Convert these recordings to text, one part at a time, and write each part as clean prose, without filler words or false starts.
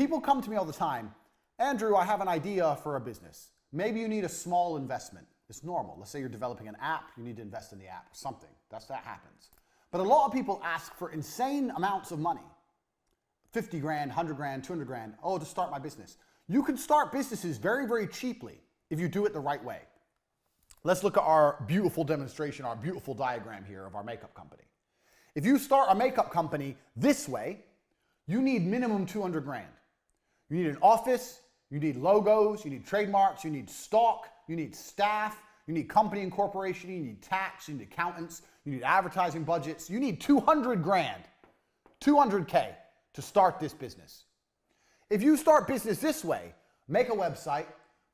People come to me all the time, Andrew, I have an idea for a business. Maybe you need a small investment. It's normal. Let's say you're developing an app, you need to invest in the app or something. That happens. But a lot of people ask for insane amounts of money. 50 grand, 100 grand, 200 grand. Oh, to start my business. You can start businesses very, very cheaply if you do it the right way. Let's look at our beautiful demonstration, our beautiful diagram here of our makeup company. If you start a makeup company this way, you need minimum 200 grand. You need an office, you need logos, you need trademarks, you need stock, you need staff, you need company incorporation, you need tax, you need accountants, you need advertising budgets. You need 200 grand, 200K to start this business. If you start business this way, make a website,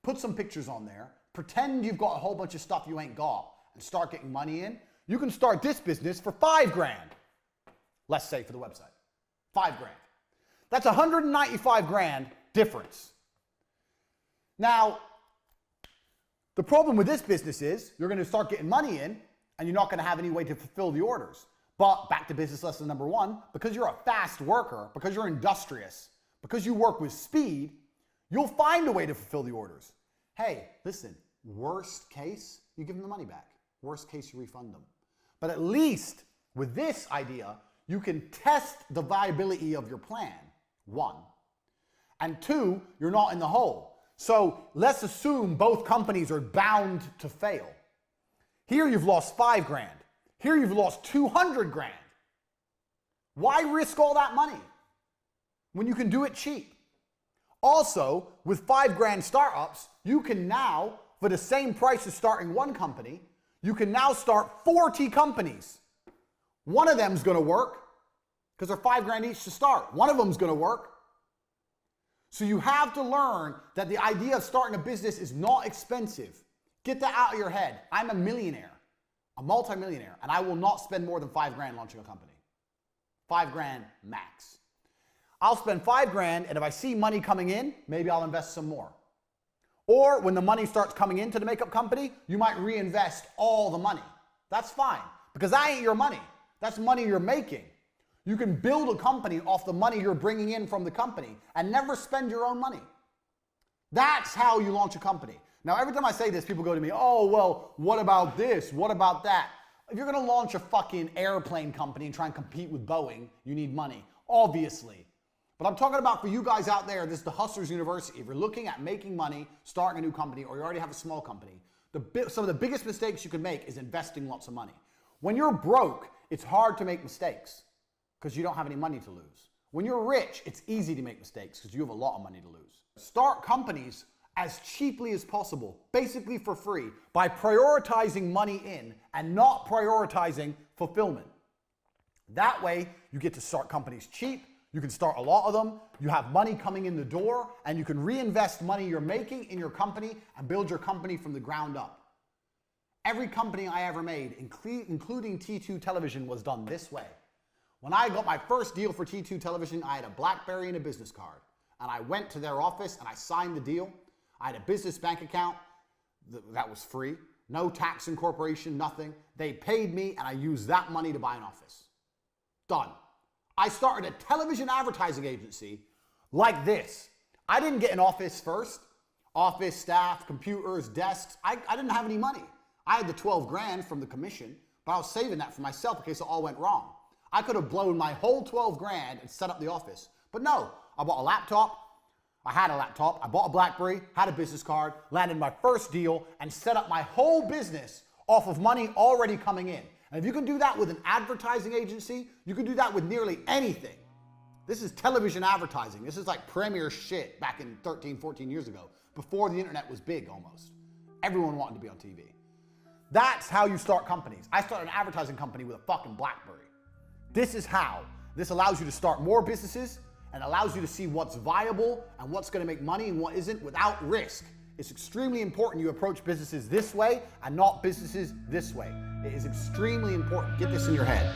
put some pictures on there, pretend you've got a whole bunch of stuff you ain't got, and start getting money in, you can start this business for 5 grand. Let's say for the website, 5 grand. That's 195 grand difference. Now, the problem with this business is you're going to start getting money in and you're not going to have any way to fulfill the orders. But back to business lesson number 1, because you're a fast worker, because you're industrious, because you work with speed, you'll find a way to fulfill the orders. Hey, listen, worst case, you give them the money back. Worst case, you refund them. But at least with this idea, you can test the viability of your plan, 1. And 2, you're not in the hole. So let's assume both companies are bound to fail. Here you've lost 5 grand. Here you've lost 200 grand. Why risk all that money when you can do it cheap? Also, with 5 grand startups, you can now, for the same price as starting one company, you can now start 40 companies. One of them's going to work because they're 5 grand each to start. One of them's going to work. So you have to learn that the idea of starting a business is not expensive. Get that out of your head. I'm a millionaire, a multimillionaire, and I will not spend more than 5 grand launching a company. 5 grand max. I'll spend 5 grand, and if I see money coming in, maybe I'll invest some more. Or when the money starts coming into the makeup company, you might reinvest all the money. That's fine, because that ain't your money. That's money you're making. You can build a company off the money you're bringing in from the company and never spend your own money. That's how you launch a company. Now, every time I say this, people go to me, oh, well, what about this? What about that? If you're going to launch a fucking airplane company and try and compete with Boeing, you need money, obviously. But I'm talking about for you guys out there, this is the Hustlers University. If you're looking at making money, starting a new company, or you already have a small company, some of the biggest mistakes you can make is investing lots of money. When you're broke, it's hard to make mistakes because you don't have any money to lose. When you're rich, it's easy to make mistakes because you have a lot of money to lose. Start companies as cheaply as possible, basically for free, by prioritizing money in and not prioritizing fulfillment. That way, you get to start companies cheap, you can start a lot of them, you have money coming in the door, and you can reinvest money you're making in your company and build your company from the ground up. Every company I ever made, including T2 Television, was done this way. When I got my first deal for T2 Television, I had a BlackBerry and a business card. And I went to their office and I signed the deal. I had a business bank account that was free. No tax incorporation, nothing. They paid me and I used that money to buy an office. Done. I started a television advertising agency like this. I didn't get an office first. Office, staff, computers, desks. I didn't have any money. I had the 12 grand from the commission, but I was saving that for myself in case it all went wrong. I could have blown my whole 12 grand and set up the office. But no, I bought a laptop. I had a laptop. I bought a BlackBerry, had a business card, landed my first deal, and set up my whole business off of money already coming in. And if you can do that with an advertising agency, you can do that with nearly anything. This is television advertising. This is like premier shit back in 13, 14 years ago, before the internet was big almost. Everyone wanted to be on TV. That's how you start companies. I started an advertising company with a fucking BlackBerry. This is how. This allows you to start more businesses and allows you to see what's viable and what's going to make money and what isn't without risk. It's extremely important you approach businesses this way and not businesses this way. It is extremely important. Get this in your head.